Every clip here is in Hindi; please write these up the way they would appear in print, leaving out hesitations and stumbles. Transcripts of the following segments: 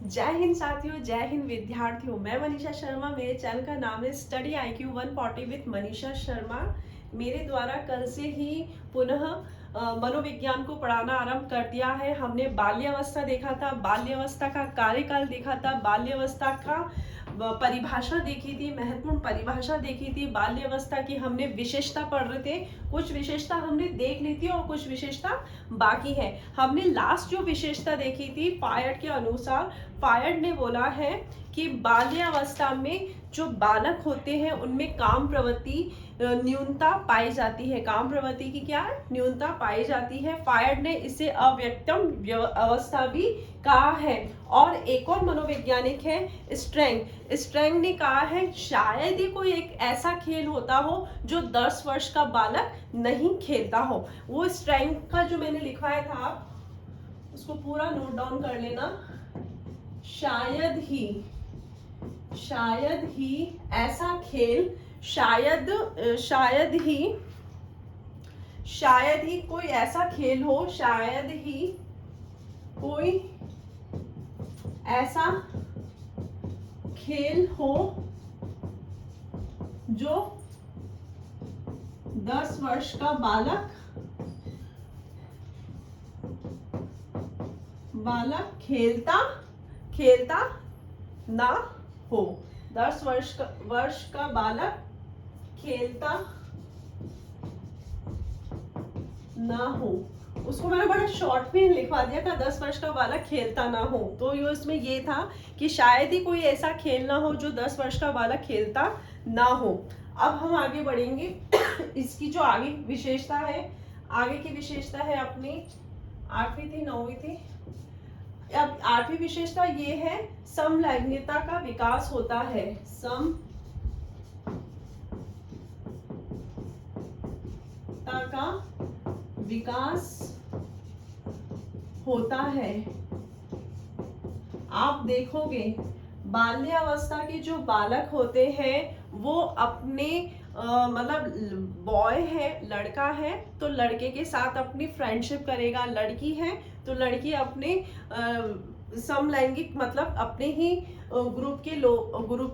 जय हिंद साथियों, जय हिंद विद्यार्थियों। मैं मनीषा शर्मा, मेरे चैनल का नाम है study IQ 140 with Manisha Sharma. मेरे द्वारा कल से ही पुनः मनोविज्ञान को पढ़ाना आरंभ कर दिया है। हमने बाल्यावस्था देखा था, बाल्यावस्था का कार्यकाल देखा था, बाल्यावस्था का परिभाषा देखी थी, महत्वपूर्ण परिभाषा देखी थी। बाल्यावस्था की हमने विशेषता पढ़ रहे थे, कुछ विशेषता हमने देख ली थी और कुछ विशेषता बाकी है। हमने लास्ट जो विशेषता देखी थी फायड के अनुसार, फायड ने बोला है कि बाल्यावस्था में जो बालक होते हैं उनमें काम प्रवृत्ति न्यूनता पाई जाती है। काम प्रवृत्ति की क्या है? न्यूनता पाई जाती है। फायड ने इसे अव्यक्तम अवस्था भी कहा है। और एक और मनोवैज्ञानिक है स्ट्रेंग। स्ट्रेंग ने कहा है शायद ही कोई एक ऐसा खेल होता हो जो 10 वर्ष का बालक नहीं खेलता हो। वो स्ट्रेंग का जो मैंने लिखवाया था, आप उसको पूरा नोट डाउन कर लेना। शायद ही ऐसा खेल, शायद ही कोई ऐसा खेल हो, शायद ही कोई ऐसा खेल हो जो 10 वर्ष का बालक खेलता ना हो। 10 वर्ष का बालक खेलता ना हो। उसको मैंने बड़ा शॉर्ट में लिखवा दिया था, 10 वर्ष का बालक खेलता ना हो। तो ये इसमें ये था कि शायद ही कोई ऐसा खेल ना हो जो 10 वर्ष का बालक खेलता ना हो। अब हम आगे बढ़ेंगे। इसकी जो आगे विशेषता है, आगे की विशेषता है अपनी 8वीं थी 9वीं थी। अब 8वीं विशेषता ये है, समलैंगिकता का विकास होता है। समता का विकास होता है। आप देखोगे बाल्यावस्था के जो बालक होते हैं वो अपने मतलब बॉय है, लड़का है तो लड़के के साथ अपनी फ्रेंडशिप करेगा, लड़की है तो लड़की अपने समलैंगिक मतलब अपने ही ग्रुप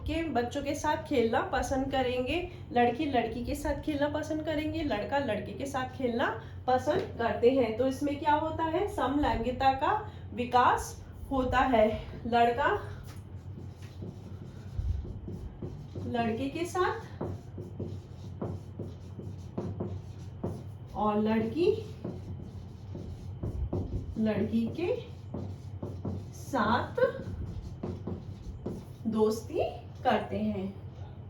के बच्चों के साथ खेलना पसंद करेंगे। लड़की लड़की के साथ खेलना पसंद करेंगे, लड़का लड़के के साथ खेलना पसंद करते हैं। तो इसमें क्या होता है? समलैंगिकता का विकास होता है। लड़का लड़के के साथ और लड़की लड़की के साथ दोस्ती करते हैं,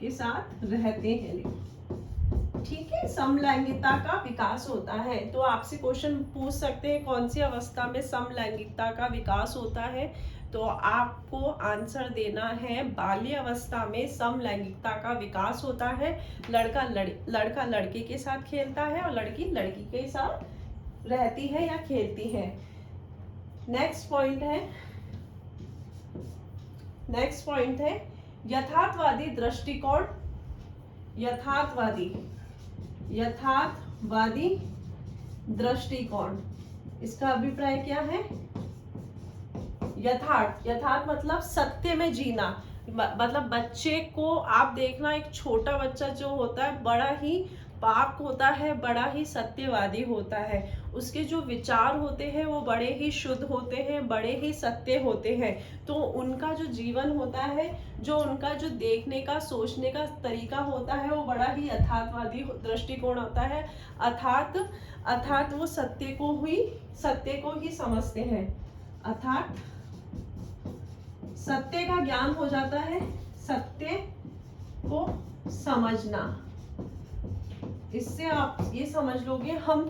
के साथ रहते हैं। ठीक है, समलैंगिकता का विकास होता है। तो आपसे क्वेश्चन पूछ सकते हैं कौन सी अवस्था में समलैंगिकता का विकास होता है? तो आपको आंसर देना है बाल्य अवस्था में समलैंगिकता का विकास होता है। लड़का लड़के के साथ खेलता है और लड़की लड़की के साथ रहती है या खेलती है। नेक्स्ट पॉइंट है यथार्थवादी दृष्टिकोण। यथार्थवादी दृष्टिकोण, इसका अभिप्राय क्या है? यथार्थ मतलब सत्य में जीना। मतलब बच्चे को आप देखना, एक छोटा बच्चा जो होता है बड़ा ही पाक होता है, बड़ा ही सत्यवादी होता है। उसके जो विचार होते हैं वो बड़े ही शुद्ध होते हैं, बड़े ही सत्य होते हैं। तो उनका जो जीवन होता है, जो उनका जो देखने का सोचने का तरीका होता है वो बड़ा ही यथार्थवादी दृष्टिकोण होता है। अर्थात वो सत्य को ही समझते हैं। अर्थात सत्य का ज्ञान हो जाता है, सत्य को समझना। इससे आप ये समझ लोगे हम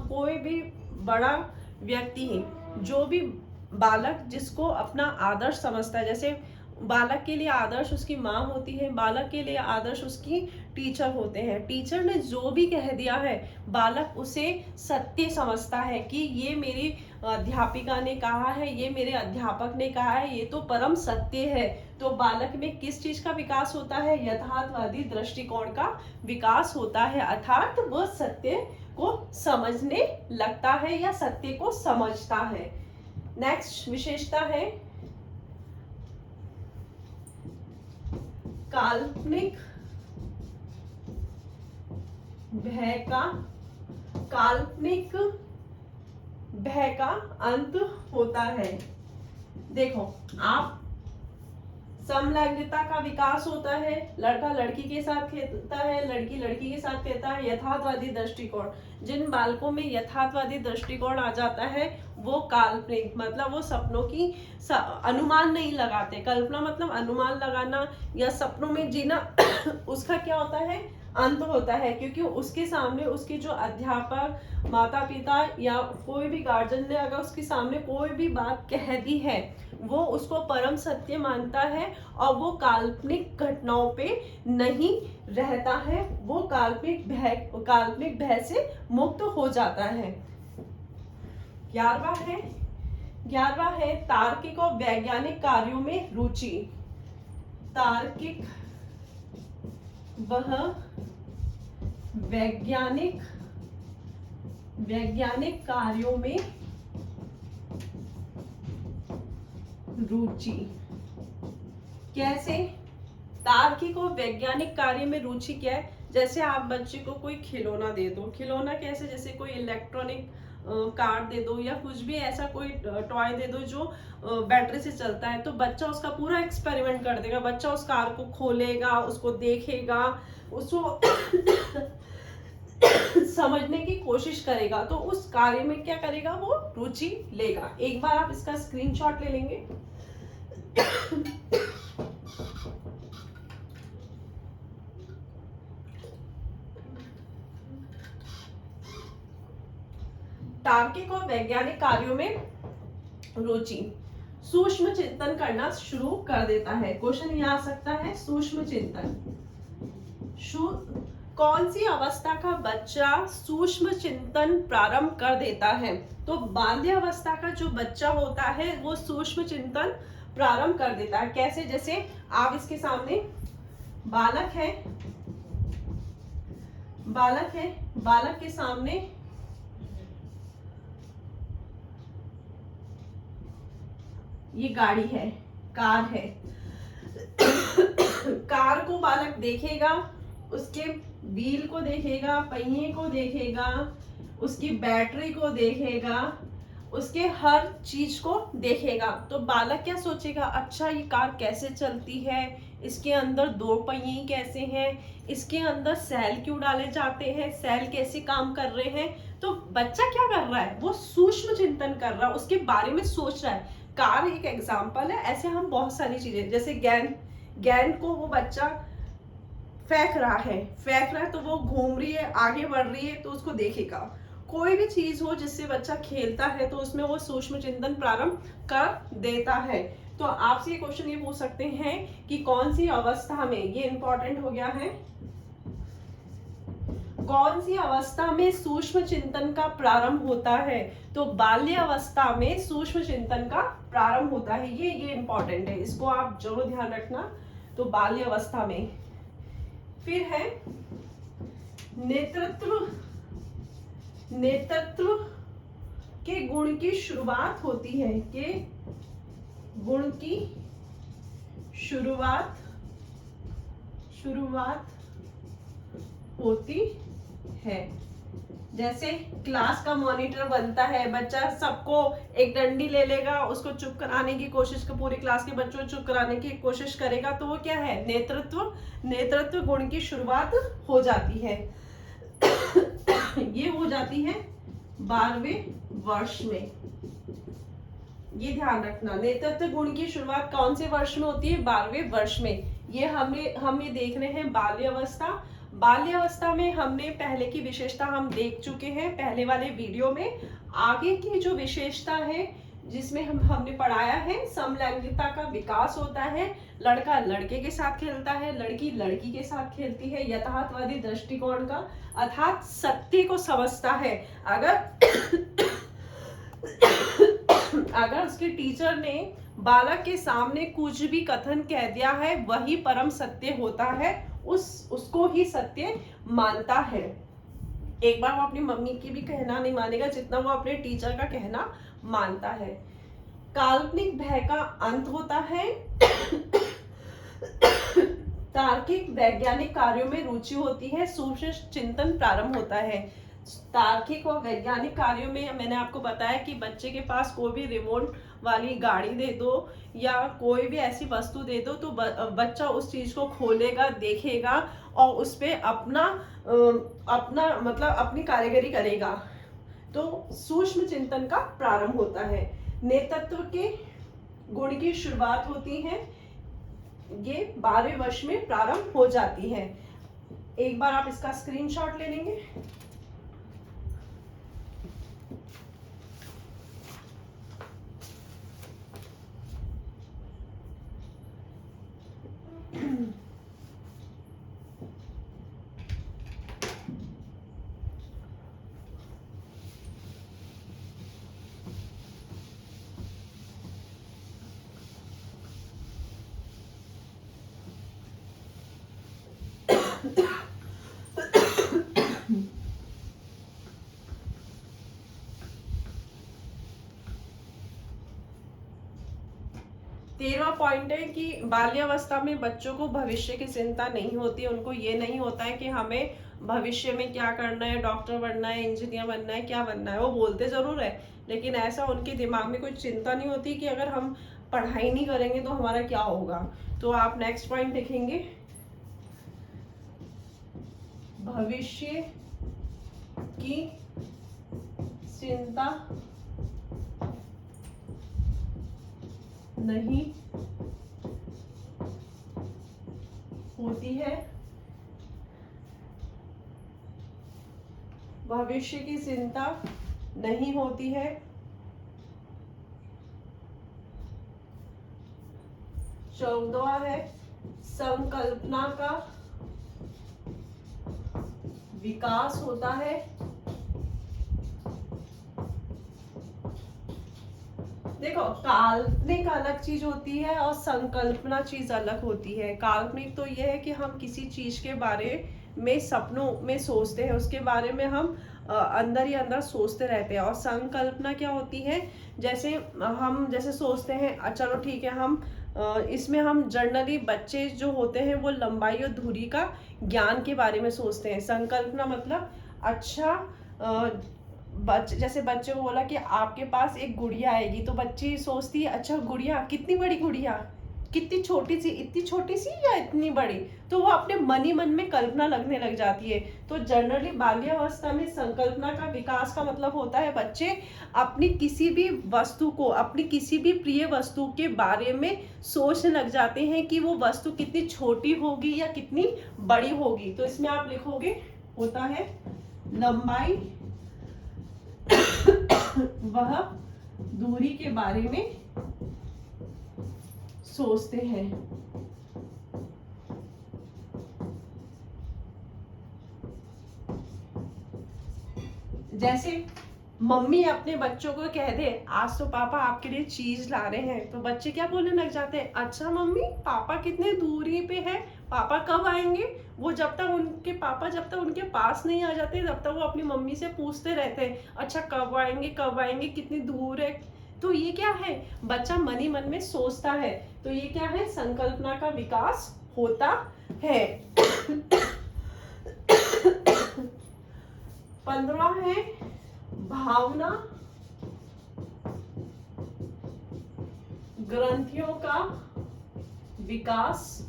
कोई भी बड़ा व्यक्ति है, जो भी बालक जिसको अपना आदर्श समझता है, जैसे बालक के लिए आदर्श उसकी माँ होती है, बालक के लिए आदर्श उसकी टीचर होते हैं। टीचर ने जो भी कह दिया है बालक उसे सत्य समझता है कि ये मेरी अध्यापिका ने कहा है, ये मेरे अध्यापक ने कहा है, ये तो परम सत्य है। तो बालक में किस चीज का विकास होता है? यथार्थवादी दृष्टिकोण का विकास होता है। अर्थात वह सत्य को समझने लगता है या सत्य को समझता है। नेक्स्ट विशेषता है काल्पनिक भय का काल्पनिक भय का अंत होता है। देखो, आप समलैंगिकता का विकास होता है, लड़का लड़की के साथ खेलता है, लड़की लड़की के साथ खेलता है। यथार्थवादी दृष्टिकोण, जिन बालकों में यथार्थवादी दृष्टिकोण आ जाता है वो काल्पनिक, मतलब वो सपनों की अनुमान नहीं लगाते। कल्पना मतलब अनुमान लगाना या सपनों में जीना उसका क्या होता है, अंत होता है। क्योंकि उसके सामने उसके जो अध्यापक, माता पिता या कोई भी गार्जियन ने अगर उसके सामने कोई भी बात कह दी है, वो उसको परम सत्य मानता है और वो काल्पनिक घटनाओं पे नहीं रहता है, वो काल्पनिक भय से मुक्त हो जाता है। 11वां है तार्किक और वैज्ञानिक कार्यों में रुचि। तार्किक वह वैज्ञानिक कार्यों में रुचि। कैसे? तार्किक और वैज्ञानिक कार्य में रुचि क्या है? जैसे आप बच्चे को कोई खिलौना दे दो, खिलौना कैसे, जैसे कोई इलेक्ट्रॉनिक कार दे दो या कुछ भी ऐसा कोई टॉय दे दो जो बैटरी से चलता है, तो बच्चा उसका पूरा एक्सपेरिमेंट कर देगा। बच्चा उस कार को खोलेगा, उसको देखेगा, उसको समझने की कोशिश करेगा, तो उस कार्य में क्या करेगा, वो रुचि लेगा। एक बार आप इसका स्क्रीनशॉट ले लेंगे। तार्किक और वैज्ञानिक कार्यों में रुचि सूक्ष्म चिंतन करना शुरू कर देता है। क्वेश्चन ये आ सकता है, सूक्ष्म चिंतन, कौन सी अवस्था का बच्चा सूक्ष्म चिंतन प्रारंभ कर देता है? तो बाल्य अवस्था का जो बच्चा होता है वो सूक्ष्म चिंतन प्रारंभ कर देता है। कैसे? जैसे आप इसके सामने बालक है, बालक के सामने ये गाड़ी है, कार है। कार को बालक देखेगा, उसके व्हील को देखेगा, पहिए को देखेगा, उसकी बैटरी को देखेगा, उसके हर चीज को देखेगा। तो बालक क्या सोचेगा, अच्छा ये कार कैसे चलती है, इसके अंदर दो पहिए कैसे हैं, इसके अंदर सेल क्यों डाले जाते हैं, सेल कैसे काम कर रहे हैं। तो बच्चा क्या कर रहा है, वो सूक्ष्म चिंतन कर रहा है, उसके बारे में सोच रहा है। कार एक एग्जाम्पल है, ऐसे हम बहुत सारी चीजें, जैसे गेंद को वो बच्चा फेंक रहा है तो वो घूम रही है, आगे बढ़ रही है, तो उसको देखेगा। कोई भी चीज हो जिससे बच्चा खेलता है तो उसमें वो सूक्ष्म चिंतन प्रारंभ कर देता है। तो आपसे ये क्वेश्चन ये पूछ सकते हैं कि कौन सी अवस्था में, ये इंपॉर्टेंट हो गया है, कौन सी अवस्था में सूक्ष्म चिंतन का प्रारंभ होता है? तो बाल्य अवस्था में सूक्ष्म चिंतन का प्रारंभ होता है। ये इंपॉर्टेंट है, इसको आप जरूर ध्यान रखना। तो बाल्य अवस्था में। फिर है नेतृत्व के गुण की शुरुआत होती है, के गुण की शुरुआत होती है। जैसे क्लास का मॉनिटर बनता है, बच्चा सबको एक डंडी ले लेगा, उसको चुप कराने की कोशिश, पूरी क्लास के बच्चों को चुप कराने की कोशिश करेगा, तो वो क्या है, नेतृत्व गुण की शुरुआत हो जाती है। ये हो जाती है 12वें वर्ष में। ये ध्यान रखना, नेतृत्व गुण की शुरुआत कौन से वर्ष में होती है? 12वें वर्ष में। ये हम ये देख रहे हैं बाल्यावस्था। बाल्यावस्था में हमने पहले की विशेषता हम देख चुके हैं पहले वाले वीडियो में। आगे की जो विशेषता है जिसमें हमने पढ़ाया है, समलैंगिकता का विकास होता है, लड़का लड़के के साथ खेलता है, लड़की लड़की के साथ खेलती है, यथार्थवादी दृष्टिकोण का अर्थात सत्य को समझता है। अगर उसके टीचर ने बालक के सामने कुछ भी कथन कह दिया है, वही परम सत्य होता है, उसको ही सत्य मानता है। एक बार वो अपनी मम्मी की भी कहना नहीं मानेगा जितना वो अपने टीचर का कहना मानता है। काल्पनिक भय का अंत होता है। तार्किक वैज्ञानिक कार्यों में रुचि होती है, सूक्ष्म चिंतन प्रारंभ होता है। तार्किक और वैज्ञानिक कार्यों में मैंने आपको बताया कि बच्चे के पास कोई भी रिमोट वाली गाड़ी दे दो या कोई भी ऐसी वस्तु दे दो तो बच्चा उस चीज को खोलेगा, देखेगा और उस पे अपना मतलब अपनी कारीगरी करेगा। तो सूक्ष्म चिंतन का प्रारंभ होता है। नेतृत्व के गुण की शुरुआत होती है, ये 12वें वर्ष में प्रारंभ हो जाती है। एक बार आप इसका स्क्रीनशॉट ले लेंगे। तेरहवां पॉइंट है कि बाल्यावस्था में बच्चों को भविष्य की चिंता नहीं होती। उनको ये नहीं होता है कि हमें भविष्य में क्या करना है, डॉक्टर बनना है, इंजीनियर बनना है, क्या बनना है। वो बोलते जरूर है लेकिन ऐसा उनके दिमाग में कोई चिंता नहीं होती कि अगर हम पढ़ाई नहीं करेंगे तो हमारा क्या होगा। तो आप नेक्स्ट पॉइंट देखेंगे, भविष्य की चिंता नहीं होती है। भविष्य की चिंता नहीं होती है। 14वां है, संकल्पना का विकास होता है। देखो, काल्पनिक अलग चीज होती है और संकल्पना चीज अलग होती है। काल्पनिक तो यह है कि हम किसी चीज के बारे में सपनों में सोचते हैं, उसके बारे में हम अंदर ही अंदर सोचते रहते हैं। और संकल्पना क्या होती है, जैसे हम जैसे सोचते हैं चलो ठीक है, हम इसमें हम जनरली बच्चे जो होते हैं वो लंबाई और दूरी का ज्ञान के बारे में सोचते हैं। संकल्पना मतलब अच्छा जैसे बच्चे को बोला कि आपके पास एक गुड़िया आएगी तो बच्ची सोचती है अच्छा गुड़िया, कितनी बड़ी गुड़िया, कितनी छोटी सी, इतनी छोटी सी या इतनी बड़ी। तो वो अपने मन ही मन में कल्पना लगने लग जाती है। तो जनरली बाल्यावस्था में संकल्पना का विकास का मतलब होता है बच्चे अपनी किसी भी वस्तु को, अपनी किसी भी प्रिय वस्तु के बारे में सोचने लग जाते हैं कि वो वस्तु कितनी छोटी होगी या कितनी बड़ी होगी। तो इसमें आप लिखोगे होता है लंबाई वह दूरी के बारे में सोचते हैं। जैसे मम्मी अपने बच्चों को कह दे आज तो पापा आपके लिए चीज ला रहे हैं, तो बच्चे क्या बोलने लग जाते हैं, अच्छा मम्मी पापा कितने दूरी पे है, पापा कब आएंगे। वो जब तक उनके पास नहीं आ जाते तब तक वो अपनी मम्मी से पूछते रहते हैं अच्छा कब आएंगे, कब आएंगे, कितनी दूर है। तो ये क्या है, बच्चा मन ही मन में सोचता है। तो ये क्या है, संकल्पना का विकास होता है। 15वां है भावना ग्रंथियों का विकास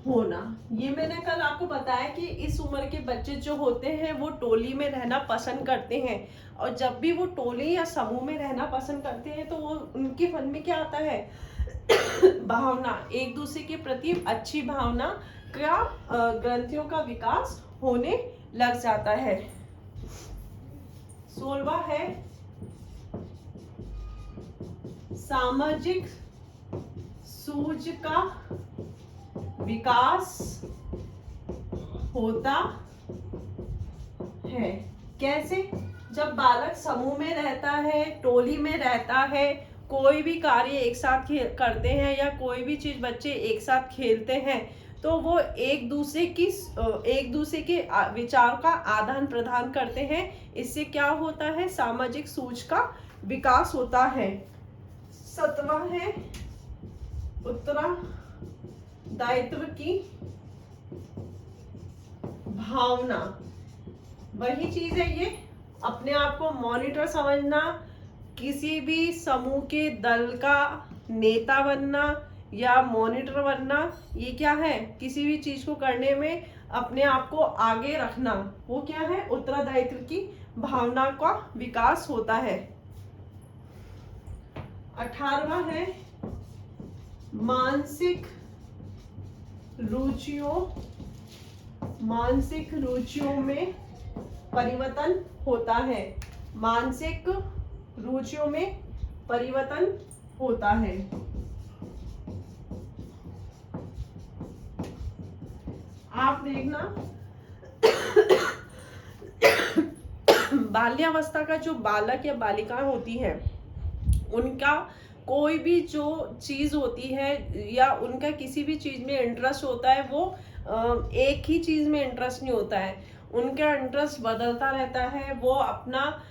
होना। ये मैंने कल आपको बताया कि इस उम्र के बच्चे जो होते हैं वो टोली में रहना पसंद करते हैं, और जब भी वो टोली या समूह में रहना पसंद करते हैं तो वो उनके मन में क्या आता है भावना, एक दूसरे के प्रति अच्छी भावना का ग्रंथियों का विकास होने लग जाता है। 16वां है सामाजिक सूझ का विकास होता है। कैसे, जब बालक समूह में रहता है, टोली में रहता है, कोई भी कार्य एक साथ करते हैं या कोई भी चीज बच्चे एक साथ खेलते हैं तो वो एक दूसरे के विचार का आदान प्रदान करते हैं। इससे क्या होता है, सामाजिक सूझ का विकास होता है। 17वां है उत्तरदायित्व की भावना, वही चीज है ये। अपने आप को मॉनिटर समझना, किसी भी समूह के दल का नेता बनना या मॉनिटर बनना, ये क्या है, किसी भी चीज को करने में अपने आप को आगे रखना, वो क्या है, उत्तरदायित्व की भावना का विकास होता है। 18वां है मानसिक रुचियों में परिवर्तन होता है। मानसिक रुचियों में परिवर्तन होता है। आप देखना बाल्यावस्था का जो बालक या बालिका होती है, उनका कोई भी जो चीज होती है या उनका किसी भी चीज में इंटरेस्ट होता है, वो एक ही चीज में इंटरेस्ट नहीं होता है, उनका इंटरेस्ट बदलता रहता है। वो अपना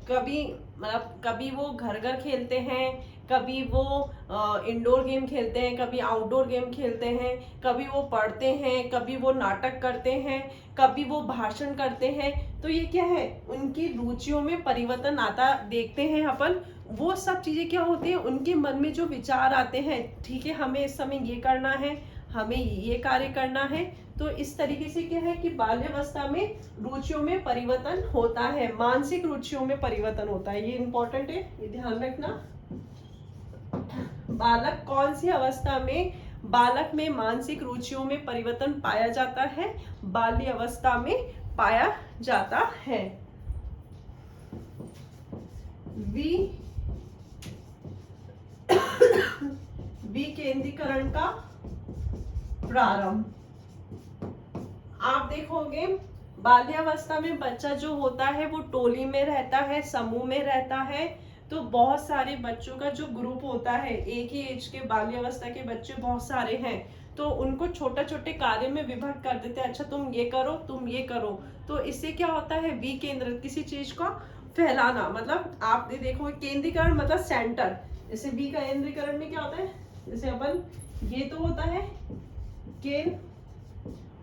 कभी वो घर खेलते हैं, कभी वो इंडोर गेम खेलते हैं, कभी आउटडोर गेम खेलते हैं, कभी वो पढ़ते हैं, कभी वो नाटक करते हैं, कभी वो भाषण करते हैं। तो ये क्या है, उनकी रुचियों में परिवर्तन आता देखते हैं अपन। वो सब चीजें क्या होती हैं, उनके मन में जो विचार आते हैं, ठीक है हमें इस समय ये करना है, हमें ये कार्य करना है। तो इस तरीके से क्या है कि बाल्यावस्था में रुचियों में परिवर्तन होता है, मानसिक रुचियों में परिवर्तन होता है। ये इंपॉर्टेंट है, ये ध्यान रखना। बालक कौन सी अवस्था में बालक में मानसिक रुचियों में परिवर्तन पाया जाता है? बाल्य अवस्था में पाया जाता है। विकेंद्रीकरण का प्रारंभ। आप देखोगे बाल्यावस्था में बच्चा जो होता है वो टोली में रहता है, समूह में रहता है। तो बहुत सारे बच्चों का जो ग्रुप होता है, एक ही एज के बाल्यावस्था के बच्चे बहुत सारे हैं, तो उनको छोटे छोटे कार्य में विभक्त कर देते हैं। अच्छा तुम ये करो, तुम ये करो। तो इससे क्या होता है, विकेंद्रित, किसी चीज को फैलाना। मतलब आप देखो केंद्रीकरण मतलब सेंटर। जैसे विकेंद्रीकरण में क्या होता है, जैसे अपन ये तो होता है केंद्र,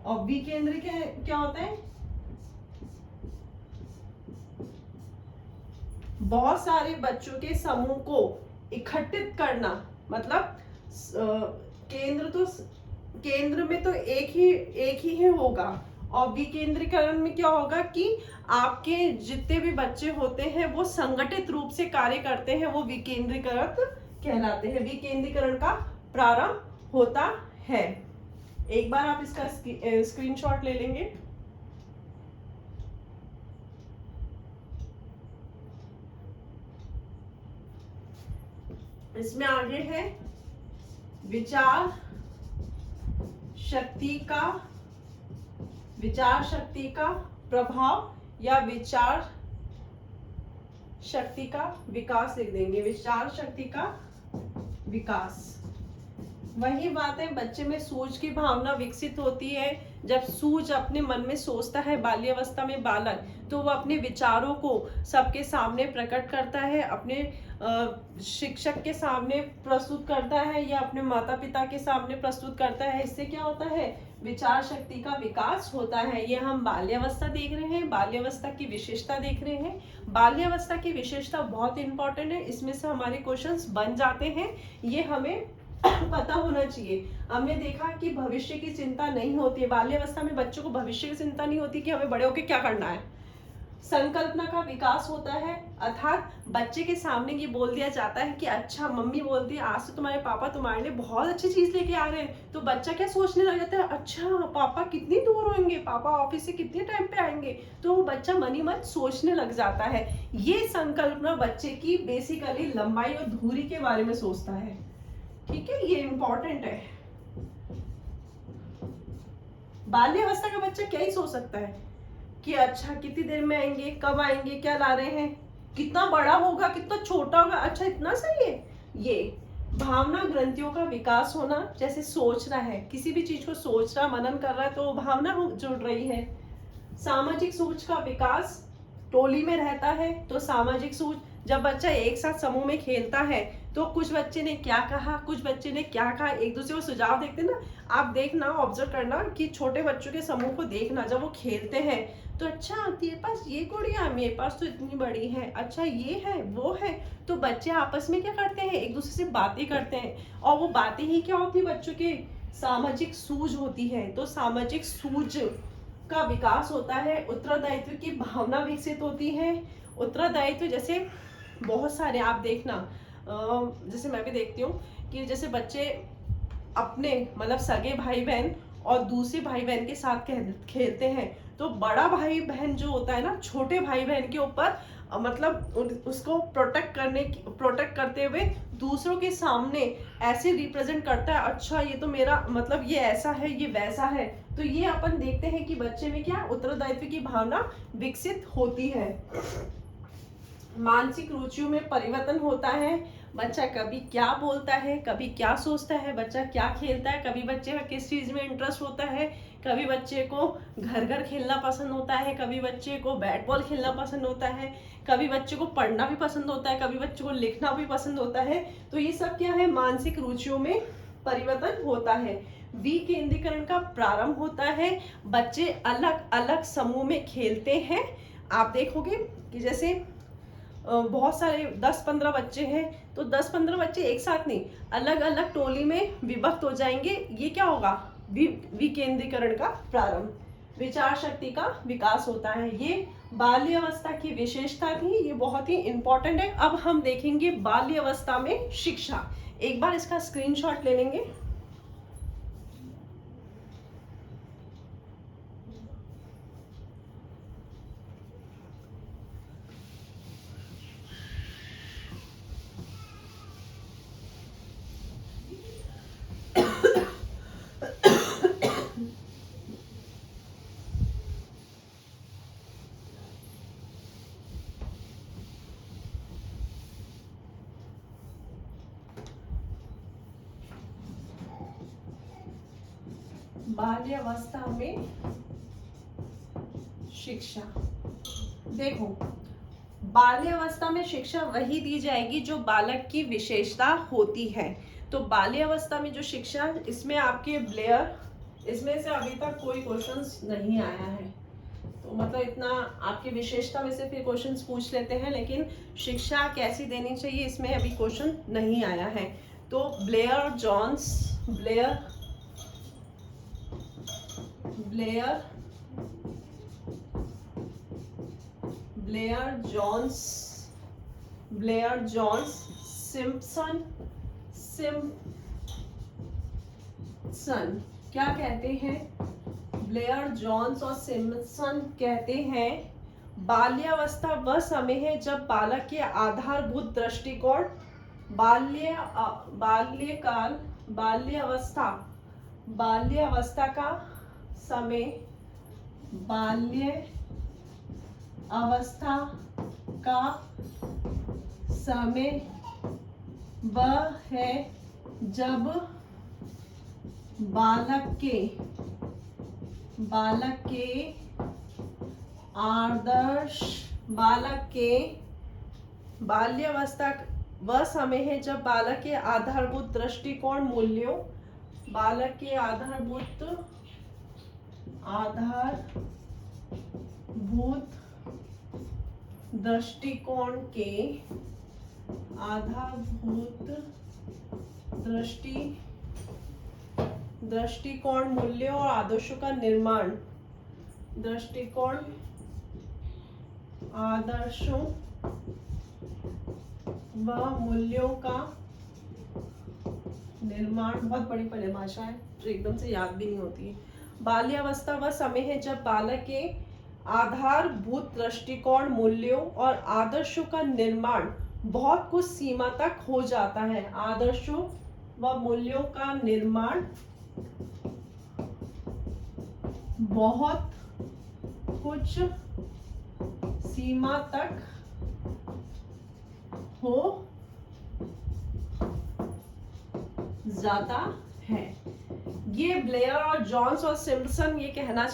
और विकेंद्री क्या होता है, बहुत सारे बच्चों के समूह को इकट्ठित करना। मतलब केंद्र में तो एक ही होगा, और विकेंद्रीकरण में क्या होगा कि आपके जितने भी बच्चे होते हैं वो संगठित रूप से कार्य करते हैं, वो विकेंद्रीकृत कहलाते हैं। विकेंद्रीकरण का प्रारंभ होता है। एक बार आप इसका स्क्रीनशॉट ले लेंगे। इसमें आगे है विचार शक्ति का प्रभाव या विचार शक्ति का विकास लिख देंगे। विचार शक्ति का विकास, वही बात है, बच्चे में सूझ की भावना विकसित होती है। जब सूझ अपने मन में सोचता है बाल्यावस्था में बालक, तो वो अपने विचारों को सबके सामने प्रकट करता है, अपने शिक्षक के सामने प्रस्तुत करता है या अपने माता पिता के सामने प्रस्तुत करता है। इससे क्या होता है, विचार शक्ति का विकास होता है। ये हम बाल्यावस्था देख रहे हैं, बाल्यावस्था की विशेषता देख रहे हैं। बाल्यावस्था की विशेषता बहुत इंपॉर्टेंट है, इसमें से हमारे क्वेश्चंस बन जाते हैं, ये हमें पता होना चाहिए। हमने देखा कि भविष्य की चिंता नहीं होती है बाल्यावस्था में, बच्चों को भविष्य की चिंता नहीं होती कि हमें बड़े होकर क्या करना है। संकल्पना का विकास होता है, अर्थात बच्चे के सामने ये बोल दिया जाता है कि अच्छा मम्मी बोलती है आज तो तुम्हारे पापा तुम्हारे लिए बहुत अच्छी चीज लेके आ रहे हैं। तो बच्चा क्या सोचने लग जाता है, अच्छा पापा कितनी दूर होंगे, पापा ऑफिस से कितने टाइम पे आएंगे। तो वो बच्चा मन ही मन सोचने लग जाता है। ये संकल्पना बच्चे की बेसिकली लंबाई और दूरी के बारे में सोचता है। ठीक है, ये इंपॉर्टेंट है। बाल्यावस्था का बच्चा क्या ही सोच सकता है कि अच्छा कितनी देर में आएंगे, कब आएंगे, क्या ला रहे हैं, कितना बड़ा होगा, कितना छोटा होगा, अच्छा इतना सही है। ये भावना ग्रंथियों का विकास होना, जैसे सोच रहा है, किसी भी चीज को सोच रहा, मनन कर रहा है, तो भावना जुड़ रही है। सामाजिक सोच का विकास, टोली में रहता है तो सामाजिक सोच, जब बच्चा एक साथ समूह में खेलता है तो तो कुछ बच्चे ने क्या कहा, कुछ बच्चे ने क्या कहा, एक दूसरे को सुझाव देखते ना। आप देखना, ऑब्जर्व करना कि छोटे बच्चों के समूह को देखना, जब वो खेलते हैं तो अच्छा तेरे पास ये गुड़िया, मेरे पास तो इतनी बड़ी है, अच्छा ये है वो है। तो बच्चे आपस में क्या करते हैं, एक दूसरे से बातें करते हैं, और वो बातें ही क्या होती है, बच्चों के सामाजिक सूझ होती है। तो सामाजिक सूझ का विकास होता है, उत्तरदायित्व की भावना विकसित होती है। उत्तरदायित्व जैसे बहुत सारे आप देखना, जैसे मैं भी देखती हूँ कि जैसे बच्चे अपने मतलब सगे भाई बहन और दूसरे भाई बहन के साथ खेलते हैं, तो बड़ा भाई बहन जो होता है ना, छोटे भाई बहन के ऊपर मतलब उसको प्रोटेक्ट करते हुए दूसरों के सामने ऐसे रिप्रेजेंट करता है, अच्छा ये तो मेरा मतलब ये ऐसा है, ये वैसा है। तो ये अपन देखते हैं कि बच्चे में क्या उत्तरदायित्व की भावना विकसित होती है। मानसिक रुचियों में परिवर्तन होता है, बच्चा कभी क्या बोलता है, कभी क्या सोचता है, बच्चा क्या खेलता है, कभी बच्चे का किस चीज में इंटरेस्ट होता है, कभी बच्चे को घर घर खेलना पसंद होता है, कभी बच्चे को बैट बॉल खेलना पसंद होता है, कभी बच्चे को पढ़ना भी पसंद होता है, कभी बच्चे को लिखना भी पसंद होता है। तो ये सब क्या है, मानसिक रुचियों में परिवर्तन होता है। विकेंद्रीकरण का प्रारंभ होता है, बच्चे अलग अलग समूह में खेलते हैं। आप देखोगे कि जैसे बहुत सारे 10-15 बच्चे हैं, तो 10-15 बच्चे एक साथ नहीं, अलग अलग टोली में विभक्त हो जाएंगे। ये क्या होगा, विकेंद्रीकरण का प्रारंभ। विचार शक्ति का विकास होता है। ये बाल्य अवस्था की विशेषता थी, ये बहुत ही इंपॉर्टेंट है। अब हम देखेंगे बाल्य अवस्था में शिक्षा। एक बार इसका स्क्रीनशॉट ले लेंगे। बाल्यावस्था में शिक्षा। देखो, बाल्यावस्था में शिक्षा वही दी जाएगी जो बालक की विशेषता होती है। तो बाल्यावस्था में जो शिक्षा, इसमें आपके ब्लेयर, इसमें से अभी तक कोई क्वेश्चंस नहीं आया है, तो मतलब इतना आपकी विशेषता में से फिर क्वेश्चंस पूछ लेते हैं, लेकिन शिक्षा कैसी देनी चाहिए इसमें अभी क्वेश्चन नहीं आया है। तो ब्लेयर जॉन्स सिम्पसन क्या कहते हैं, ब्लेयर जॉन्स और सिम्पसन कहते हैं, बाल्यावस्था वह समय है जब बालक के आधारभूत दृष्टिकोण बाल्यावस्था का समय, बाल्यावस्था का समय वह है जब बालक के बाल्यावस्था वह समय है जब बालक के आधारभूत दृष्टिकोण मूल्यों, बालक के आधारभूत दृष्टिकोण के दृष्टिकोण मूल्यों और आदर्शों का निर्माण, आदर्शों व मूल्यों का निर्माण, बहुत बड़ी परिभाषा है जो एकदम से याद भी नहीं होती है। बाल्यावस्था वह समय है जब बालक के आधारभूत दृष्टिकोण मूल्यों और आदर्शों का निर्माण बहुत कुछ सीमा तक हो जाता है। आदर्शों व मूल्यों का निर्माण बहुत कुछ सीमा तक हो जाता है। ये ब्लेयर और जॉन्स और सिम्पसन ये कहना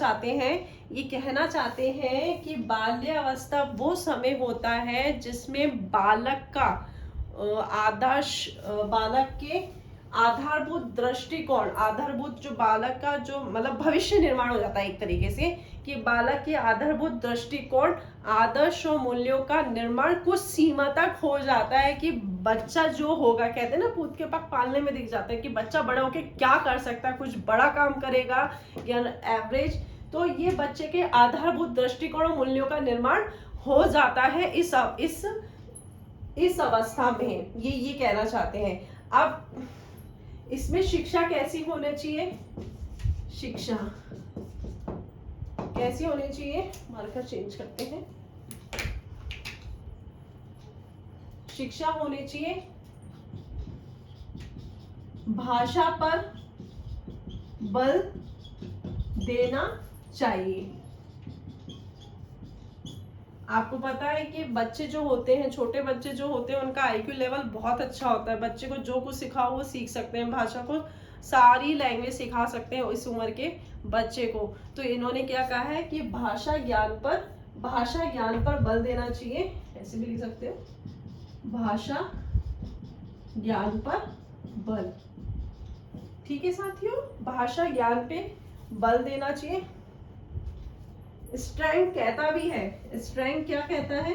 चाहते हैं कि बाल्यावस्था वो समय होता है जिसमें बालक का आदर्श बालक के आधारभूत दृष्टिकोण, आधारभूत जो बालक का जो मतलब भविष्य निर्माण हो जाता है एक तरीके से, कि बालक के आधारभूत दृष्टिकोण, आदर्श और मूल्यों का निर्माण कुछ सीमा तक हो जाता है। कि बच्चा जो होगा, कहते हैं ना पूत के पाक पालने में दिख जाता है कि बच्चा बड़ा होके क्या कर सकता है, कुछ बड़ा काम करेगा या एवरेज। तो ये बच्चे के आधारभूत दृष्टिकोण और मूल्यों का निर्माण हो जाता है इस अवस्था में, ये कहना चाहते हैं। अब इसमें शिक्षा कैसी होनी चाहिए, शिक्षा कैसी होनी चाहिए, मार्कर चेंज करते हैं। शिक्षा होनी चाहिए भाषा पर बल देना चाहिए। आपको पता है कि बच्चे जो होते हैं, छोटे बच्चे जो होते हैं, उनका आईक्यू लेवल बहुत अच्छा होता है। बच्चे को जो कुछ सिखाओ वो सीख सकते हैं, भाषा को सारी लैंग्वेज सिखा सकते हैं इस उम्र के बच्चे को। तो इन्होंने क्या कहा है कि भाषा ज्ञान पर बल देना चाहिए, ऐसे भी लिख सकते हो, भाषा ज्ञान पर बल। ठीक है साथियों, भाषा ज्ञान पे बल देना चाहिए। स्ट्रेंथ कहता भी है, स्ट्रेंथ क्या कहता है,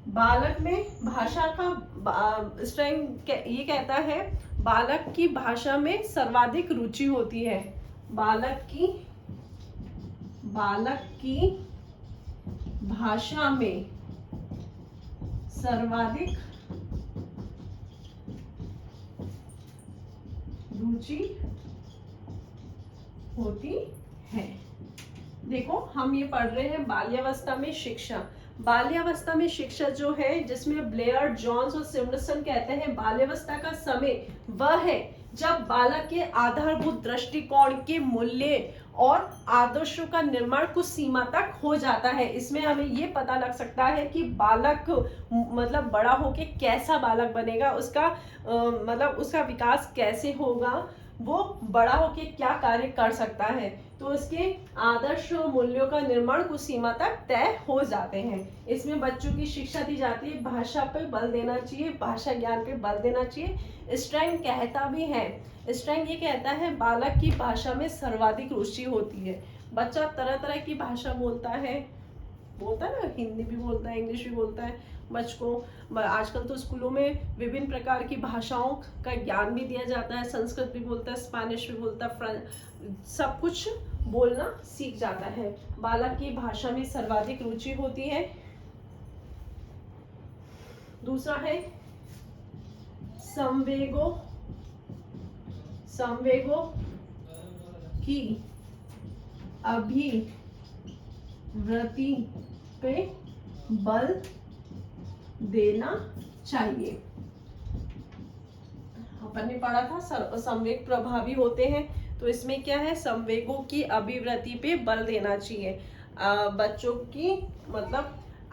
बालक में भाषा का स्ट्रेंथ ये कहता है बालक की भाषा में सर्वाधिक रुचि होती है। बालक की भाषा में सर्वाधिक रुचि होती है। देखो हम ये पढ़ रहे हैं बाल्यावस्था में शिक्षा। बाल्यावस्था में शिक्षा जो है, जिसमें ब्लेयर, जॉन्स और सिमरसन कहते हैं बाल्यावस्था का समय वह है जब बालक के आधारभूत दृष्टिकोण के मूल्य और आदर्शों का निर्माण कुछ सीमा तक हो जाता है। इसमें हमें ये पता लग सकता है कि बालक मतलब बड़ा होके कैसा बालक बनेगा, उसका मतलब उसका विकास कैसे होगा, वो बड़ा होके क्या कार्य कर सकता है। तो उसके आदर्श और मूल्यों का निर्माण कुछ सीमा तक तय हो जाते हैं। इसमें बच्चों की शिक्षा दी जाती है, भाषा पे बल देना चाहिए, भाषा ज्ञान पे बल देना चाहिए। स्ट्रेंग कहता भी है, स्ट्रेंग ये कहता है बालक की भाषा में सर्वाधिक रुचि होती है। बच्चा तरह तरह की भाषा बोलता है ना, हिंदी भी बोलता है, इंग्लिश भी बोलता है। बच्चों आजकल तो स्कूलों में विभिन्न प्रकार की भाषाओं का ज्ञान भी दिया जाता है, संस्कृत भी बोलता है, स्पेनिश भी बोलता है, फ्रेंच, सब कुछ बोलना सीख जाता है। बालक की भाषा में सर्वाधिक रुचि होती है। दूसरा है संवेगों की अभिवृत्ति पे बल देना चाहिए। अपन ने पढ़ा था संवेग प्रभावी होते हैं, तो इसमें क्या है, संवेगों की अभिवृत्ति पे बल देना चाहिए। बच्चों की मतलब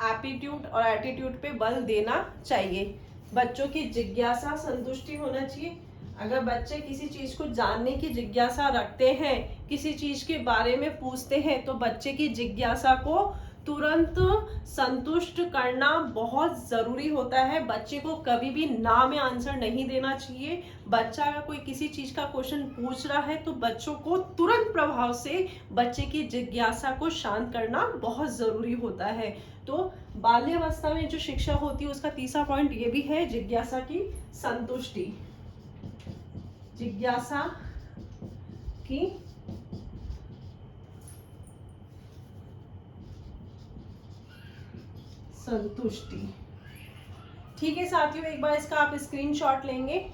एप्टीट्यूड और एटीट्यूड पे बल देना चाहिए। बच्चों की जिज्ञासा संतुष्टि होना चाहिए। अगर बच्चे किसी चीज को जानने की जिज्ञासा रखते हैं, किसी चीज के बारे में पूछते हैं, तो बच्चे की जिज्ञासा को तुरंत संतुष्ट करना बहुत जरूरी होता है। बच्चे को कभी भी ना में आंसर नहीं देना चाहिए। बच्चा अगर कोई किसी चीज का क्वेश्चन पूछ रहा है तो बच्चों को तुरंत प्रभाव से बच्चे की जिज्ञासा को शांत करना बहुत जरूरी होता है। तो बाल्यावस्था में जो शिक्षा होती है उसका तीसरा पॉइंट ये भी है, जिज्ञासा की संतुष्टि। जिज्ञासा की संतुष्टि। ठीक है साथियों, एक बार इसका आप स्क्रीनशॉट लेंगे।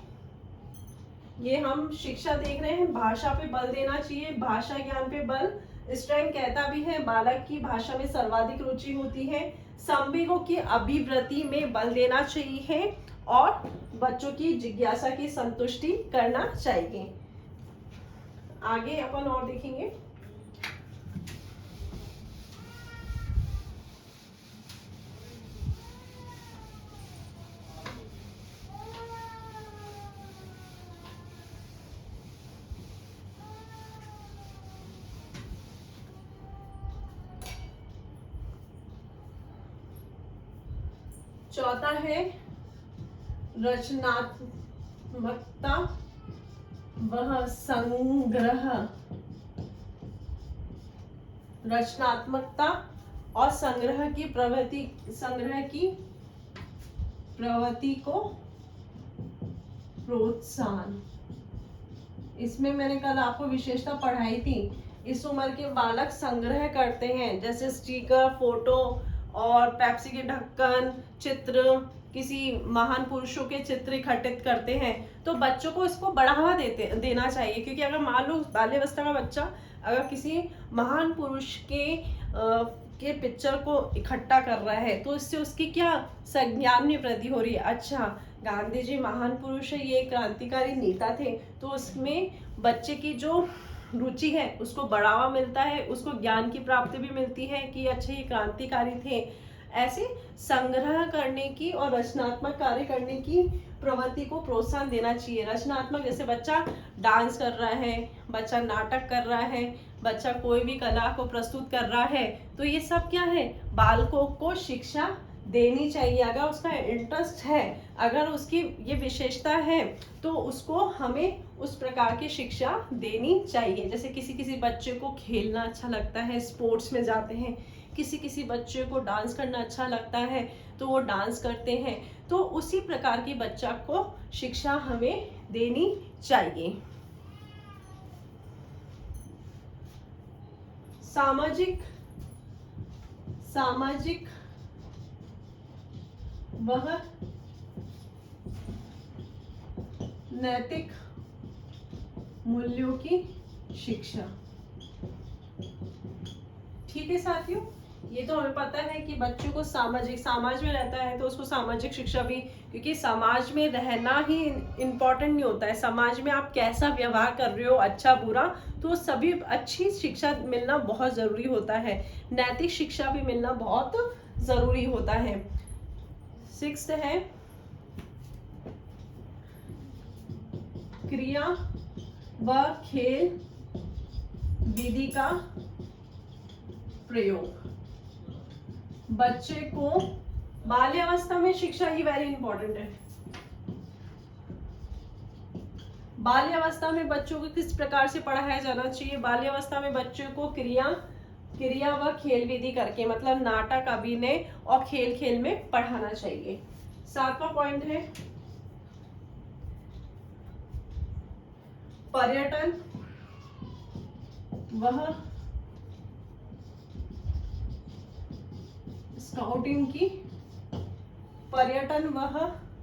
ये हम शिक्षा देख रहे हैं, भाषा पे बल देना चाहिए, भाषा ज्ञान पे बल। स्ट्रेंग कहता भी है बालक की भाषा में सर्वाधिक रुचि होती है, संवेगों की अभिवृत्ति में बल देना चाहिए और बच्चों की जिज्ञासा की संतुष्टि करना चाहिए। आगे अपन और देखेंगे। चौथा है रचनात्मकता वह संग्रह, रचनात्मकता और संग्रह की प्रवृत्ति को प्रोत्साहन। इसमें मैंने कल आपको विशेषता पढ़ाई थी। इस उम्र के बालक संग्रह करते हैं, जैसे स्टिकर, फोटो और पेप्सी के ढक्कन, चित्र, किसी महान पुरुषों के चित्र इकट्ठित करते हैं। तो बच्चों को इसको बढ़ावा देना चाहिए, क्योंकि अगर मान लो बाल्यावस्था का बच्चा अगर किसी महान पुरुष के पिक्चर को इकट्ठा कर रहा है, तो इससे उसकी क्या संज्ञान में वृद्धि हो रही है। अच्छा, गांधी जी महान पुरुष है, ये क्रांतिकारी नेता थे, तो उसमें बच्चे की जो रुचि है उसको बढ़ावा मिलता है, उसको ज्ञान की प्राप्ति भी मिलती है कि अच्छे ये क्रांतिकारी थे। ऐसे संग्रह करने की और रचनात्मक कार्य करने की प्रवृत्ति को प्रोत्साहन देना चाहिए। रचनात्मक, जैसे बच्चा डांस कर रहा है, बच्चा नाटक कर रहा है, बच्चा कोई भी कला को प्रस्तुत कर रहा है, तो ये सब क्या है, बालकों को शिक्षा देनी चाहिए। अगर उसका इंटरेस्ट है, अगर उसकी ये विशेषता है, तो उसको हमें उस प्रकार की शिक्षा देनी चाहिए। जैसे किसी किसी बच्चे को खेलना अच्छा लगता है, स्पोर्ट्स में जाते हैं, किसी किसी बच्चे को डांस करना अच्छा लगता है तो वो डांस करते हैं। तो उसी प्रकार की बच्चा को शिक्षा हमें देनी चाहिए। सामाजिक वह नैतिक मूल्यों की शिक्षा। ठीक है साथियों, ये तो हमें पता है कि बच्चों को समाज में रहता है तो उसको सामाजिक शिक्षा भी, क्योंकि समाज में रहना ही इम्पोर्टेंट नहीं होता है, समाज में आप कैसा व्यवहार कर रहे हो, अच्छा बुरा, तो सभी अच्छी शिक्षा मिलना बहुत जरूरी होता है। नैतिक शिक्षा भी मिलना बहुत जरूरी होता है। 6 है क्रिया व खेल विधि का प्रयोग। बच्चे को बाल्यावस्था में शिक्षा ही वेरी इंपॉर्टेंट है। बाल्यावस्था में बच्चों को किस प्रकार से पढ़ाया जाना चाहिए? बाल्यावस्था में बच्चों को क्रिया व खेल विधि करके, मतलब नाटक, अभिनय और खेल में पढ़ाना चाहिए। 7वां पॉइंट है पर्यटन वह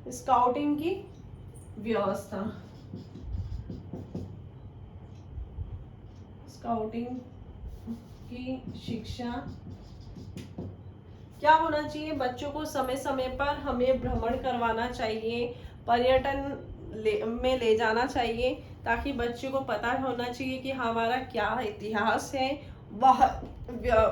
स्काउटिंग की व्यवस्था। स्काउटिंग की शिक्षा क्या होना चाहिए? बच्चों को समय समय पर हमें भ्रमण करवाना चाहिए, पर्यटन में ले जाना चाहिए, ताकि बच्चों को पता होना चाहिए कि हमारा क्या इतिहास है, वह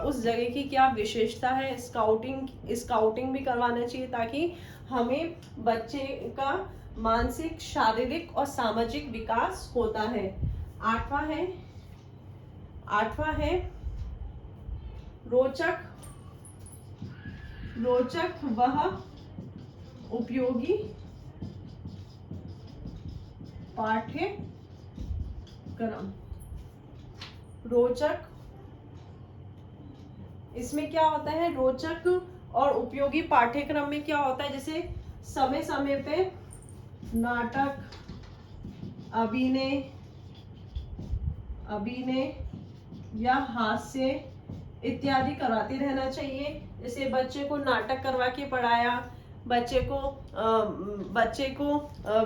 उस जगह की क्या विशेषता है। स्काउटिंग भी करवाना चाहिए, ताकि हमें बच्चे का मानसिक, शारीरिक और सामाजिक विकास होता है। 8वां है रोचक वह उपयोगी पाठ्यक्रम। रोचक, इसमें क्या होता है, रोचक और उपयोगी पाठ्यक्रम में क्या होता है, जैसे समय समय पे नाटक, अभिनय या हास्य इत्यादि करवाते रहना चाहिए। जैसे बच्चे को नाटक करवा के पढ़ाया, बच्चे को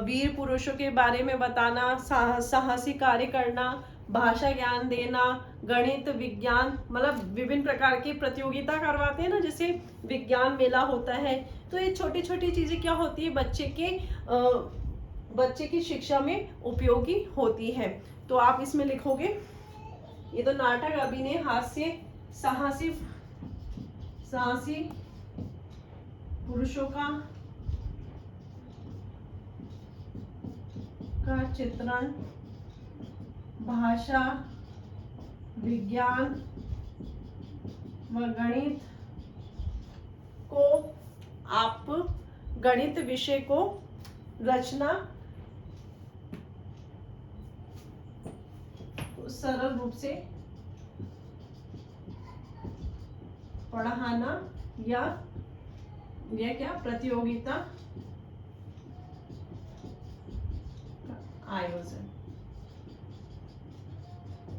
वीर पुरुषों के बारे में बताना, साहसी कार्य करना, भाषा ज्ञान देना, गणित, विज्ञान, मतलब विभिन्न प्रकार की प्रतियोगिता करवाते हैं ना, जैसे विज्ञान मेला होता है। तो ये छोटी छोटी चीजें क्या होती है, बच्चे की शिक्षा में उपयोगी होती है। तो आप इसमें लिखोगे, ये तो नाटक, अभिनय, हास्य, साहसी पुरुषों का चित्रण, भाषा, विज्ञान व गणित को आप गणित विषय को रचना सरल रूप से पढ़ाना या क्या प्रतियोगिता आयोजन।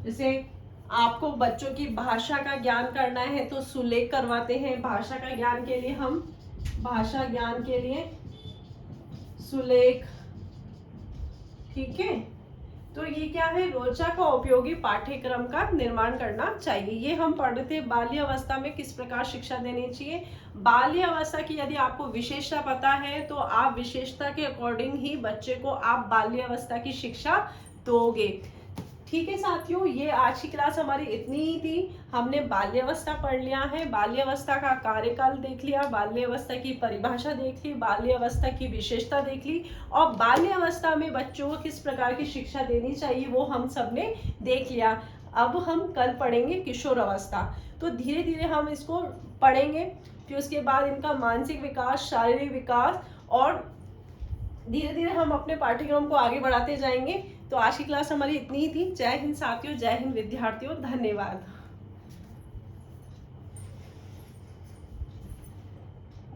जैसे आपको बच्चों की भाषा का ज्ञान करना है तो सुलेख करवाते हैं। भाषा का ज्ञान के लिए हम भाषा ज्ञान के लिए सुलेख, ठीक है। तो ये क्या है, रोचक और उपयोगी पाठ्यक्रम का निर्माण करना चाहिए। ये हम पढ़ रहे थे बाल्य अवस्था में किस प्रकार शिक्षा देनी चाहिए। बाल्य अवस्था की यदि आपको विशेषता पता है तो आप विशेषता के अकॉर्डिंग ही बच्चे को आप बाल्य अवस्था की शिक्षा दोगे। ठीक है साथियों, ये आज की क्लास हमारी इतनी ही थी। हमने बाल्यावस्था पढ़ लिया है, बाल्यावस्था का कार्यकाल देख लिया, बाल्यावस्था की परिभाषा देख ली, बाल्यावस्था की विशेषता देख ली और बाल्यावस्था में बच्चों को किस प्रकार की शिक्षा देनी चाहिए वो हम सब ने देख लिया। अब हम कल पढ़ेंगे किशोर अवस्था। तो धीरे धीरे हम इसको पढ़ेंगे, फिर उसके बाद इनका मानसिक विकास, शारीरिक विकास और धीरे धीरे हम अपने पाठ्यक्रम को आगे बढ़ाते जाएंगे। तो आज की क्लास हमारी इतनी ही थी। जय हिंद साथियों, जय हिंद विद्यार्थियों, धन्यवाद।